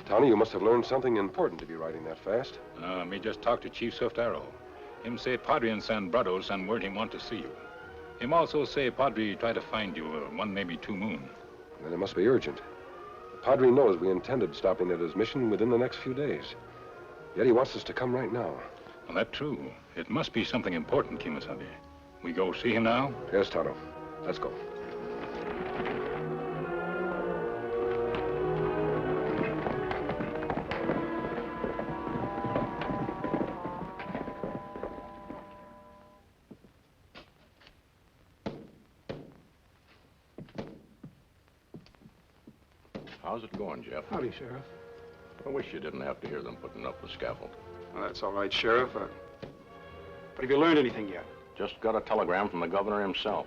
Tony, you must have learned something important to be riding that fast. Me just talked to Chief Swift Arrow. Him say Padre and San Brado send word him want to see you. Him also say Padre try to find you one, maybe 2 moon. Then it must be urgent. The Padre knows we intended stopping at his mission within the next few days. Yet he wants us to come right now. Well, that's true. It must be something important, Kimasabi. We go see him now? Yes, Tonto. Let's go. How's it going, Jeff? Howdy, Sheriff. I wish you didn't have to hear them putting up the scaffold. Well, that's all right, Sheriff. But have you learned anything yet? Just got a telegram from the governor himself.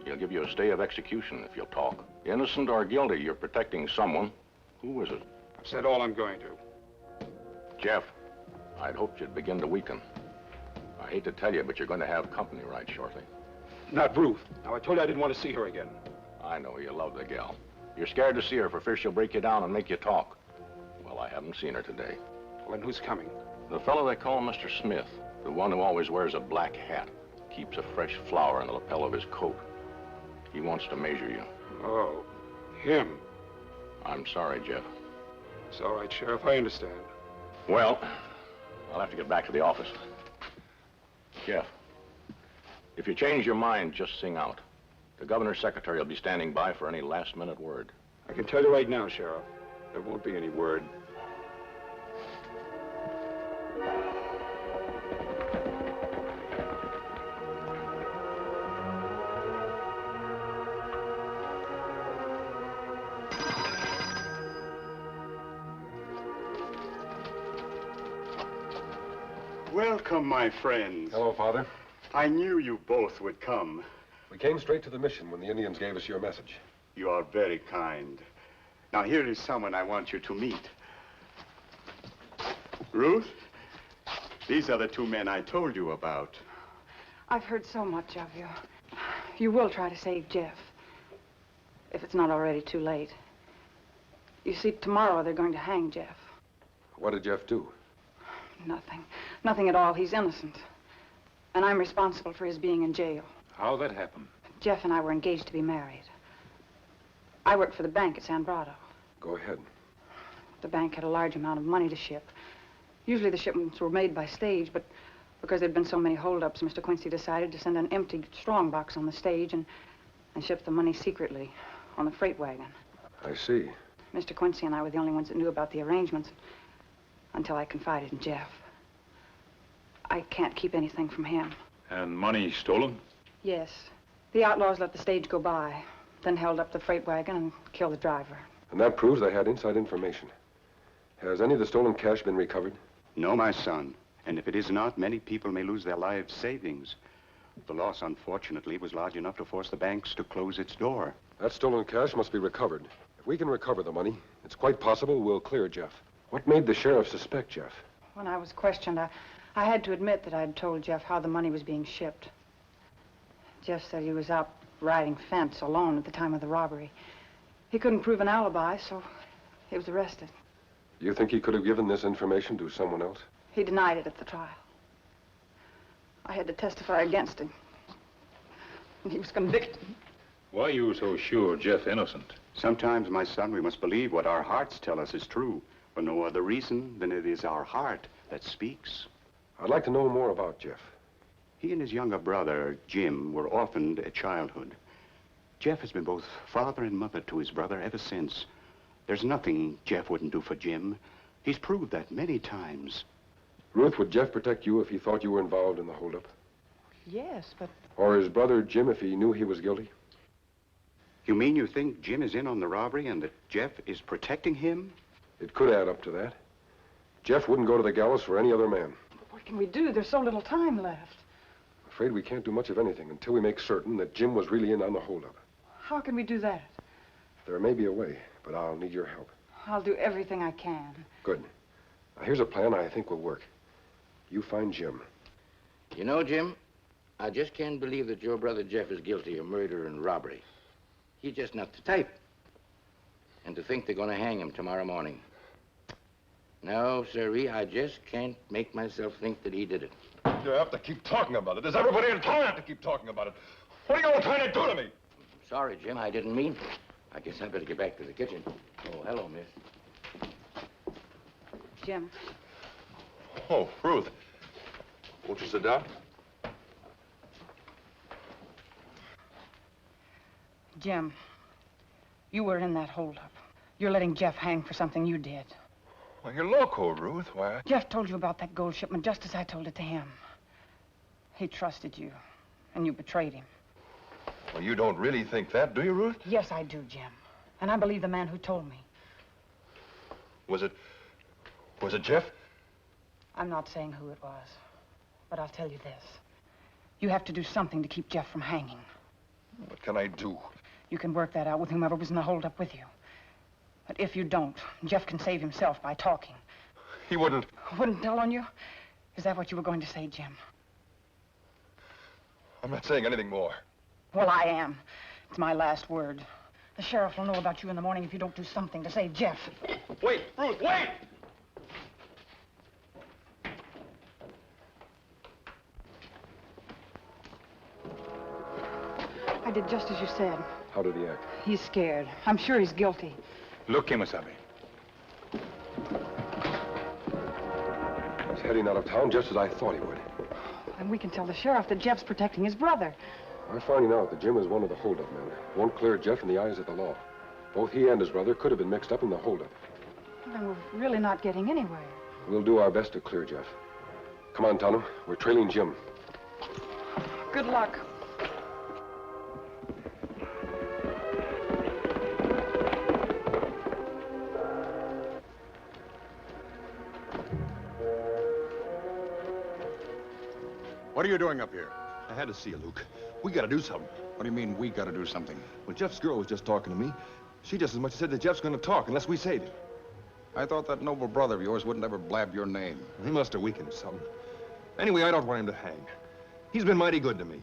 He'll give you a stay of execution if you'll talk. Innocent or guilty, you're protecting someone. Who is it? I've said all I'm going to. Jeff, I'd hoped you'd begin to weaken. I hate to tell you, but you're going to have company right shortly. Not Ruth. Now, I told you I didn't want to see her again. I know you love the gal. You're scared to see her for fear she'll break you down and make you talk. Well, I haven't seen her today. Well, then who's coming? The fellow they call Mr. Smith, the one who always wears a black hat, keeps a fresh flower in the lapel of his coat. He wants to measure you. Oh, him. I'm sorry, Jeff. It's all right, Sheriff. I understand. Well, I'll have to get back to the office. Jeff, if you change your mind, just sing out. The governor's secretary will be standing by for any last-minute word. I can tell you right now, Sheriff, there won't be any word. Welcome, my friends. Hello, Father. I knew you both would come. We came straight to the mission when the Indians gave us your message. You are very kind. Now, here is someone I want you to meet. Ruth, these are the 2 men I told you about. I've heard so much of you. You will try to save Jeff, if it's not already too late. You see, tomorrow they're going to hang Jeff. What did Jeff do? Nothing. Nothing at all. He's innocent. And I'm responsible for his being in jail. How'd that happen? Jeff and I were engaged to be married. I worked for the bank at San Brado. Go ahead. The bank had a large amount of money to ship. Usually the shipments were made by stage, but because there'd been so many holdups, Mr. Quincy decided to send an empty strongbox on the stage and ship the money secretly on the freight wagon. I see. Mr. Quincy and I were the only ones that knew about the arrangements until I confided in Jeff. I can't keep anything from him. And money stolen? Yes. The outlaws let the stage go by, then held up the freight wagon and killed the driver. And that proves they had inside information. Has any of the stolen cash been recovered? No, my son. And if it is not, many people may lose their lives savings. The loss, unfortunately, was large enough to force the banks to close its door. That stolen cash must be recovered. If we can recover the money, it's quite possible we'll clear Jeff. What made the sheriff suspect Jeff? When I was questioned, I had to admit that I'd told Jeff how the money was being shipped. Jeff said he was out riding fence alone at the time of the robbery. He couldn't prove an alibi, so he was arrested. You think he could have given this information to someone else? He denied it at the trial. I had to testify against him. And he was convicted. Why are you so sure Jeff innocent? Sometimes, my son, we must believe what our hearts tell us is true, for no other reason than it is our heart that speaks. I'd like to know more about Jeff. He and his younger brother, Jim, were orphaned at childhood. Jeff has been both father and mother to his brother ever since. There's nothing Jeff wouldn't do for Jim. He's proved that many times. Ruth, would Jeff protect you if he thought you were involved in the holdup? Yes, but... Or his brother Jim if he knew he was guilty? You mean you think Jim is in on the robbery and that Jeff is protecting him? It could add up to that. Jeff wouldn't go to the gallows for any other man. But what can we do? There's so little time left. I'm afraid we can't do much of anything until we make certain that Jim was really in on the holdup. How can we do that? There may be a way, but I'll need your help. I'll do everything I can. Good. Now, here's a plan I think will work. You find Jim. You know, Jim, I just can't believe that your brother Jeff is guilty of murder and robbery. He's just not the type. And to think they're going to hang him tomorrow morning. No, sirree, I just can't make myself think that he did it. You have to keep talking about it. Does everybody in town have to keep talking about it? What are you all trying to do to me? Sorry, Jim, I didn't mean. I guess I'd better get back to the kitchen. Oh, hello, miss. Jim. Oh, Ruth. Won't you sit down? Jim, you were in that holdup. You're letting Jeff hang for something you did. Well, you're loco, Ruth. Why? Jeff told you about that gold shipment just as I told it to him. He trusted you, and you betrayed him. Well, you don't really think that, do you, Ruth? Yes, I do, Jim. And I believe the man who told me. Was it Jeff? I'm not saying who it was, but I'll tell you this. You have to do something to keep Jeff from hanging. What can I do? You can work that out with whomever was in the holdup with you. But if you don't, Jeff can save himself by talking. He wouldn't. Wouldn't tell on you? Is that what you were going to say, Jim? I'm not saying anything more. Well, I am. It's my last word. The sheriff will know about you in the morning if you don't do something to save Jeff. Wait, Ruth, wait! I did just as you said. How did he act? He's scared. I'm sure he's guilty. Look, Kemosabe. He's heading out of town just as I thought he would. And we can tell the sheriff that Jeff's protecting his brother. Our finding out that Jim is one of the holdup men won't clear Jeff in the eyes of the law. Both he and his brother could have been mixed up in the holdup. Well, then we're really not getting anywhere. We'll do our best to clear Jeff. Come on, Tonto. We're trailing Jim. Good luck. What are you doing up here? I had to see you, Luke. We gotta do something. What do you mean, we gotta do something? Well, Jeff's girl was just talking to me. She just as much said that Jeff's gonna talk unless we saved him. I thought that noble brother of yours wouldn't ever blab your name. He must have weakened some. Anyway, I don't want him to hang. He's been mighty good to me.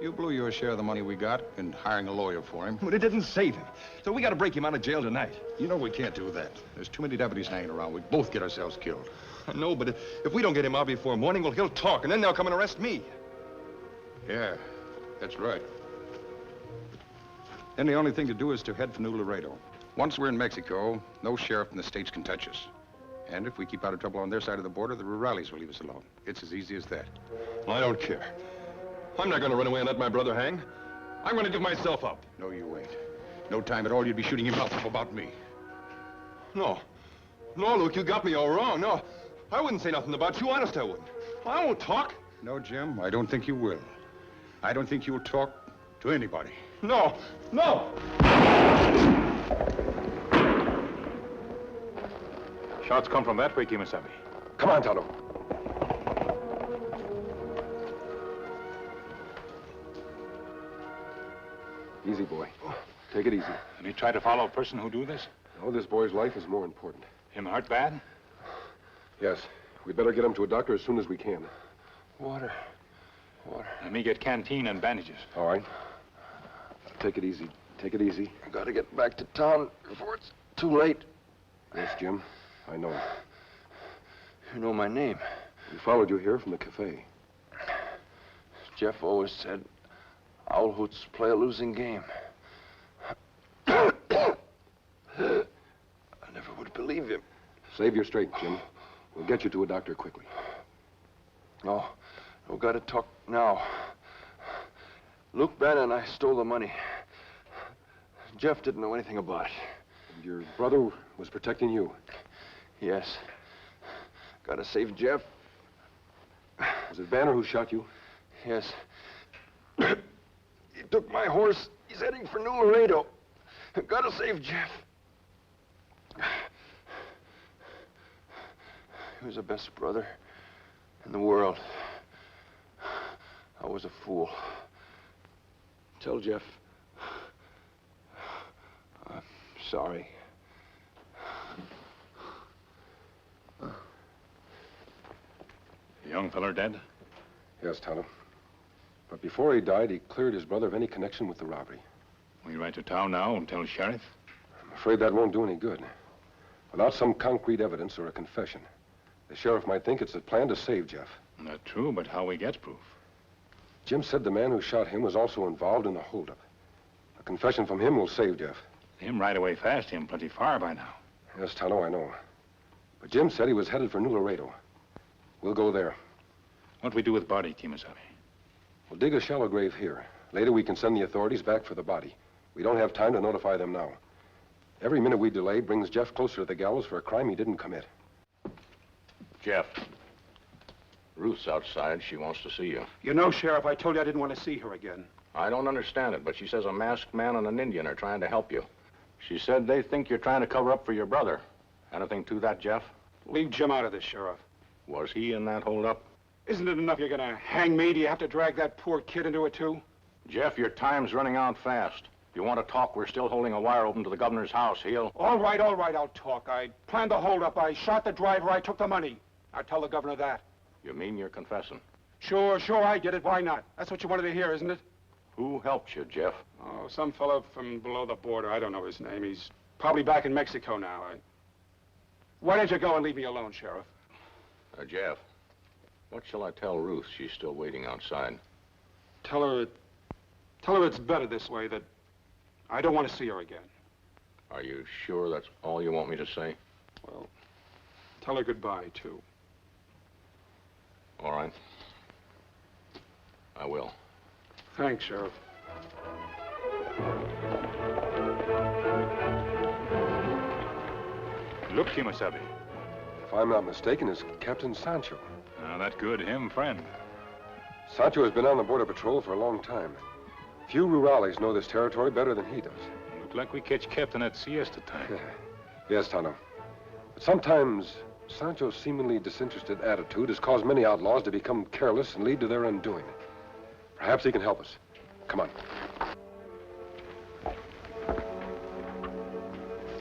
You blew your share of the money we got in hiring a lawyer for him. But it didn't save him. So we gotta break him out of jail tonight. You know we can't do that. There's too many deputies hanging around. We'd both get ourselves killed. I know, but if we don't get him out before morning, well, he'll talk, and then they'll come and arrest me. Yeah, that's right. Then the only thing to do is to head for New Laredo. Once we're in Mexico, no sheriff in the States can touch us. And if we keep out of trouble on their side of the border, the rurales will leave us alone. It's as easy as that. I don't care. I'm not gonna run away and let my brother hang. I'm gonna give myself up. No, you ain't. No time at all, you'd be shooting your mouth off about me. No. No, Luke, you got me all wrong. No, I wouldn't say nothing about you. Honest, I wouldn't. I won't talk. No, Jim, I don't think you will. I don't think you'll talk to anybody. No, no! Shots come from that way, Kemosabe. Come on, Tonto. Easy, boy. Take it easy. And he try to follow a person who do this? No, this boy's life is more important. Him hurt bad? Yes. We'd better get him to a doctor as soon as we can. Water. Let me get canteen and bandages. All right. Take it easy. Take it easy. I gotta get back to town before it's too late. Yes, Jim. I know. You know my name. We followed you here from the cafe. Jeff always said owl hoots play a losing game. I never would believe him. Save your strength, Jim. We'll get you to a doctor quickly. No, we gotta talk now. Luke Bannon and I stole the money. Jeff didn't know anything about it. And your brother was protecting you. Yes. Gotta save Jeff. Was it Banner who shot you? Yes. He took my horse. He's heading for New Laredo. Gotta save Jeff. He was the best brother in the world. I was a fool. Tell Jeff. I'm sorry. The young feller dead? Yes, Tonto. But before he died, he cleared his brother of any connection with the robbery. We ride to town now and tell the sheriff? I'm afraid that won't do any good. Without some concrete evidence or a confession, the sheriff might think it's a plan to save Jeff. Not true, but how we get proof? Jim said the man who shot him was also involved in the holdup. A confession from him will save Jeff. Him right away fast, him plenty far by now. Yes, Tonto, I know. But Jim said he was headed for New Laredo. We'll go there. What we do with body, Kemosabe? We'll dig a shallow grave here. Later we can send the authorities back for the body. We don't have time to notify them now. Every minute we delay brings Jeff closer to the gallows for a crime he didn't commit. Jeff, Ruth's outside. She wants to see you. You know, Sheriff, I told you I didn't want to see her again. I don't understand it, but she says a masked man and an Indian are trying to help you. She said they think you're trying to cover up for your brother. Anything to that, Jeff? Leave Jim out of this, Sheriff. Was he in that holdup? Isn't it enough you're gonna hang me? Do you have to drag that poor kid into it, too? Jeff, your time's running out fast. If you want to talk, we're still holding a wire open to the governor's house. He'll... All right, I'll talk. I planned the holdup. I shot the driver. I took the money. I'll tell the governor that. You mean you're confessing? Sure, I did it. Why not? That's what you wanted to hear, isn't it? Who helped you, Jeff? Oh, some fellow from below the border. I don't know his name. He's probably back in Mexico now. Why don't you go and leave me alone, Sheriff? Jeff, what shall I tell Ruth? She's still waiting outside. Tell her it's better this way, that I don't want to see her again. Are you sure that's all you want me to say? Well, tell her goodbye, too. All right. I will. Thanks, Sheriff. Look, Kemosabe. If I'm not mistaken, it's Captain Sancho. Now, that good, him friend. Sancho has been on the border patrol for a long time. Few rurales know this territory better than he does. Look like we catch Captain at siesta time. Yes, Tonto. But sometimes Sancho's seemingly disinterested attitude has caused many outlaws to become careless and lead to their undoing. Perhaps he can help us. Come on.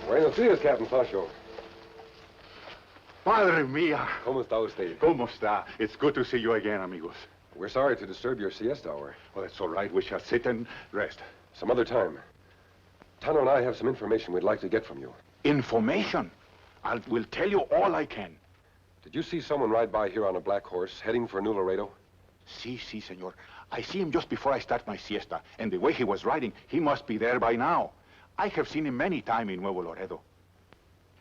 Buenos dias, Captain Sancho. Padre mía. ¿Cómo está usted? ¿Cómo está? It's good to see you again, amigos. We're sorry to disturb your siesta hour. Well, that's all right. We shall sit and rest. Some other time. Tonto and I have some information we'd like to get from you. Information? I will tell you all I can. Did you see someone ride by here on a black horse, heading for New Laredo? Si, senor. I see him just before I start my siesta, and the way he was riding, he must be there by now. I have seen him many times in Nuevo Laredo.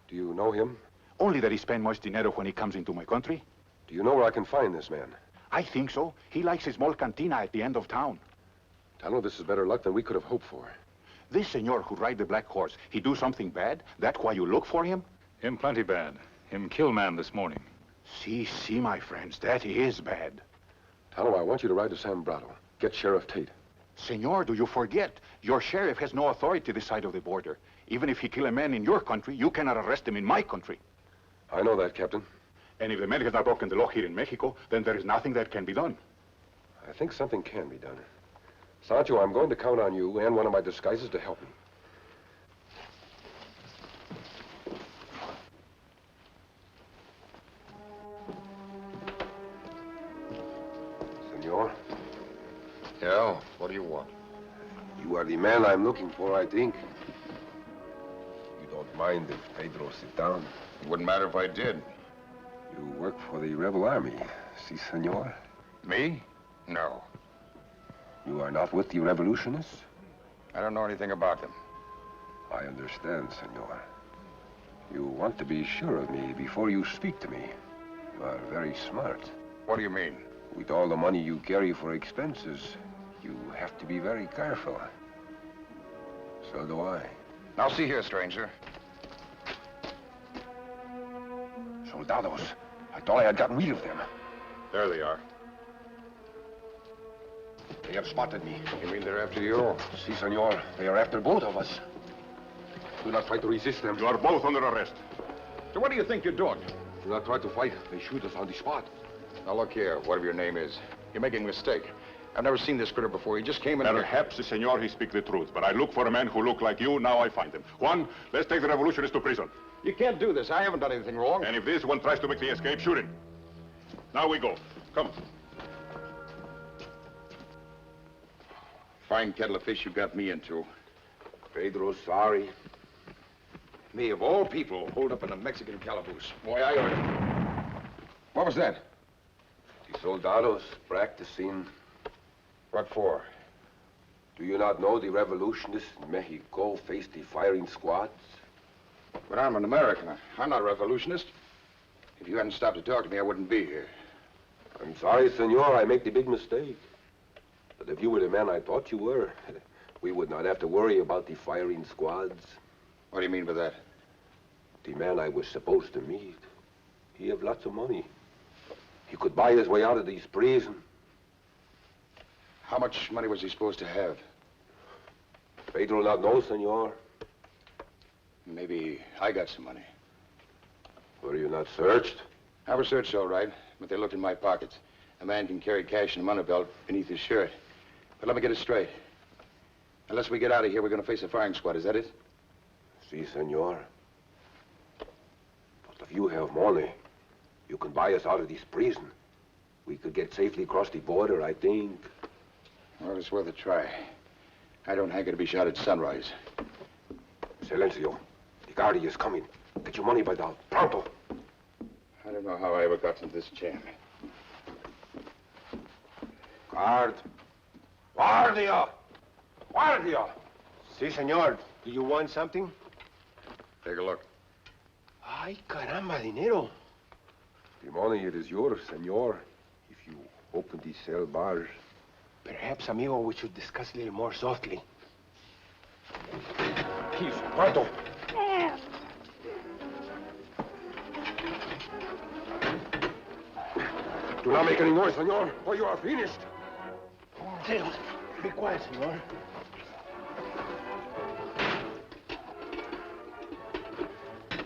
Do you know him? Only that he spends much dinero when he comes into my country. Do you know where I can find this man? I think so. He likes a small cantina at the end of town. Tonto, this is better luck than we could have hoped for. This senor who ride the black horse, he do something bad? That's why you look for him? Him plenty bad. Him kill man this morning. Si, my friends, that is bad. Tonto, I want you to ride to San Brado. Get Sheriff Tate. Senor, do you forget? Your sheriff has no authority this side of the border. Even if he kill a man in your country, you cannot arrest him in my country. I know that, Captain. And if the man has not broken the law here in Mexico, then there is nothing that can be done. I think something can be done. Sancho, I'm going to count on you and one of my disguises to help me. Senor? Yeah, what do you want? You are the man I'm looking for, I think. You don't mind if Pedro sit down? It wouldn't matter if I did. You work for the rebel army, si, senor? Me? No. You are not with the revolutionists? I don't know anything about them. I understand, senor. You want to be sure of me before you speak to me. You are very smart. What do you mean? With all the money you carry for expenses, you have to be very careful. So do I. Now, see here, stranger. Soldados. I thought I had gotten rid of them. There they are. They have spotted me. You mean they're after you? Si, senor. They are after both of us. Do not try to resist them. You are both under arrest. So what do you think you're doing? Do not try to fight. They shoot us on the spot. Now, look here, whatever your name is. You're making a mistake. I've never seen this critter before. He just came in here. Perhaps the senor, he speak the truth, but I look for a man who look like you, now I find him. Juan, let's take the revolutionists to prison. You can't do this. I haven't done anything wrong. And if this one tries to make the escape, shoot him. Now we go. Come. Fine kettle of fish you got me into. Pedro's sorry. Me, of all people, hold up in a Mexican calaboose. Boy, I heard him. What was that? The soldados practicing. What for? Do you not know the revolutionists in Mexico face the firing squads? But I'm an American. I'm not a revolutionist. If you hadn't stopped to talk to me, I wouldn't be here. I'm sorry, senor, I make the big mistake. But if you were the man I thought you were, we would not have to worry about the firing squads. What do you mean by that? The man I was supposed to meet, he have lots of money. He could buy his way out of these prison. How much money was he supposed to have? Pedro not know, senor. Maybe I got some money. Were you not searched? I was searched, all right, but they looked in my pockets. A man can carry cash in a money belt beneath his shirt. But let me get it straight. Unless we get out of here, we're going to face a firing squad. Is that it? Si, senor. But if you have money, you can buy us out of this prison. We could get safely across the border, I think. Well, it's worth a try. I don't hanker to be shot at sunrise. Silencio. The guardia is coming. Get your money by now. Pronto. I don't know how I ever got into this jam. Guard. Guardia! Guardia! Si, senor. Do you want something? Take a look. Ay, caramba, dinero. The money, it is yours, senor. If you open the cell bars. Perhaps, amigo, we should discuss a little more softly. Keys, pronto. Do not make any noise, senor, or you are finished. Tails, be quiet, senor.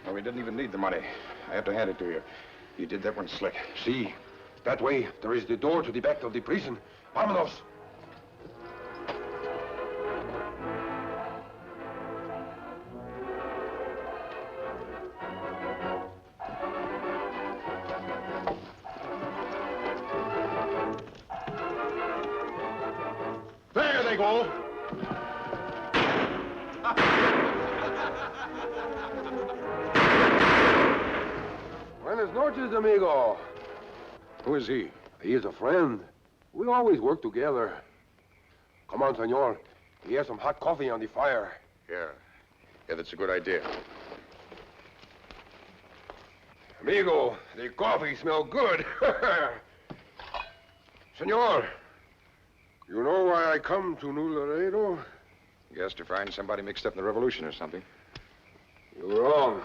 Well, we didn't even need the money. I have to hand it to you. You did that one slick. See, that way, there is the door to the back of the prison. Vámonos. There they go. Buenas noches, amigo. Who is he? He is a friend. We always work together. Come on, senor. He has some hot coffee on the fire. Yeah. Yeah, that's a good idea. Amigo, the coffee smells good. Senor, you know why I come to New Laredo? Guess to find somebody mixed up in the revolution or something. You're wrong.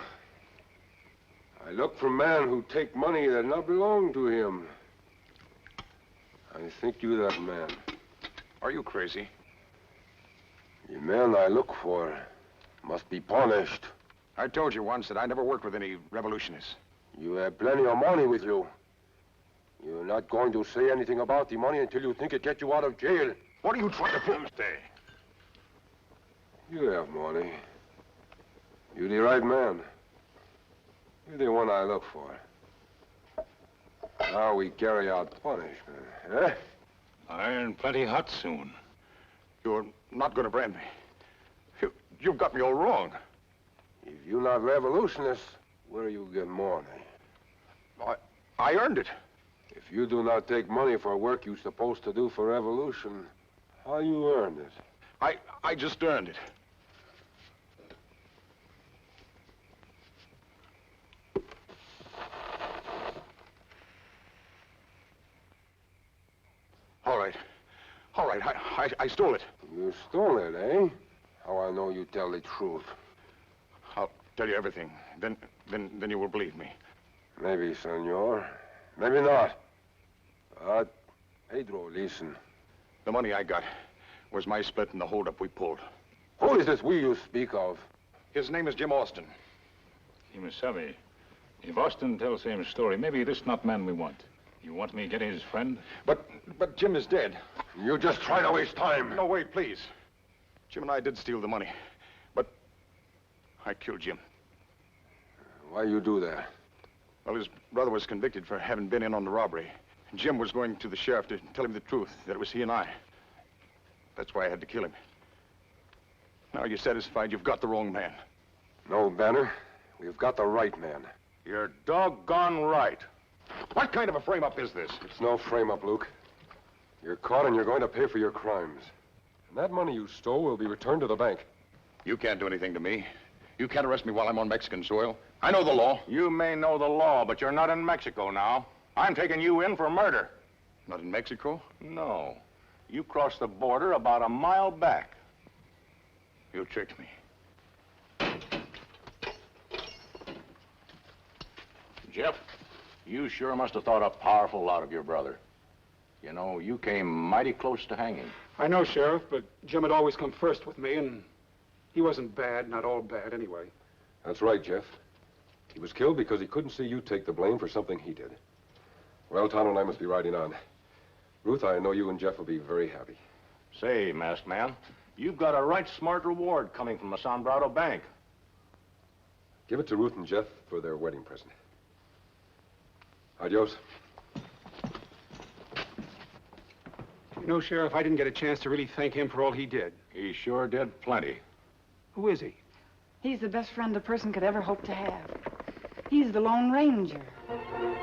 I look for men who take money that not belong to him. I think you that man. Are you crazy? The man I look for must be punished. I told you once that I never worked with any revolutionists. You have plenty of money with you. You're not going to say anything about the money until you think it gets you out of jail. What are you trying to prove? You have money. You're the right man. You're the one I look for. Now we carry out punishment, eh? Iron plenty hot soon. You're not going to brand me. You've got me all wrong. If you're not revolutionists, where you get money? I earned it. If you do not take money for work you're supposed to do for revolution, how you earn it? I just earned it. All right, I stole it. You stole it, eh? How I know you tell the truth? I'll tell you everything. Then you will believe me. Maybe, senor. Maybe not. But, Pedro, listen. The money I got was my split in the holdup we pulled. Who is this we you speak of? His name is Jim Austin. Kimasabi, if Austin tells same story, maybe this not man we want. You want me to get his friend? But Jim is dead. You're just trying to waste time. No, wait, please. Jim and I did steal the money, but I killed Jim. Why you do that? Well, his brother was convicted for having been in on the robbery. Jim was going to the sheriff to tell him the truth, that it was he and I. That's why I had to kill him. Now you're satisfied you've got the wrong man. No, Banner. We've got the right man. You're doggone right. What kind of a frame-up is this? It's no frame-up, Luke. You're caught and you're going to pay for your crimes. And that money you stole will be returned to the bank. You can't do anything to me. You can't arrest me while I'm on Mexican soil. I know the law. You may know the law, but you're not in Mexico now. I'm taking you in for murder. Not in Mexico? No. You crossed the border about a mile back. You tricked me. Jeff, you sure must have thought a powerful lot of your brother. You know, you came mighty close to hanging. I know, Sheriff, but Jim had always come first with me, and he wasn't bad, not all bad anyway. That's right, Jeff. He was killed because he couldn't see you take the blame for something he did. Well, Tonto and I must be riding on. Ruth, I know you and Jeff will be very happy. Say, masked man, you've got a right smart reward coming from the Sombrado Bank. Give it to Ruth and Jeff for their wedding present. Adios. You know, Sheriff, I didn't get a chance to really thank him for all he did. He sure did plenty. Who is he? He's the best friend a person could ever hope to have. He's the Lone Ranger.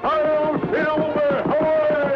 Hi-yo, get over!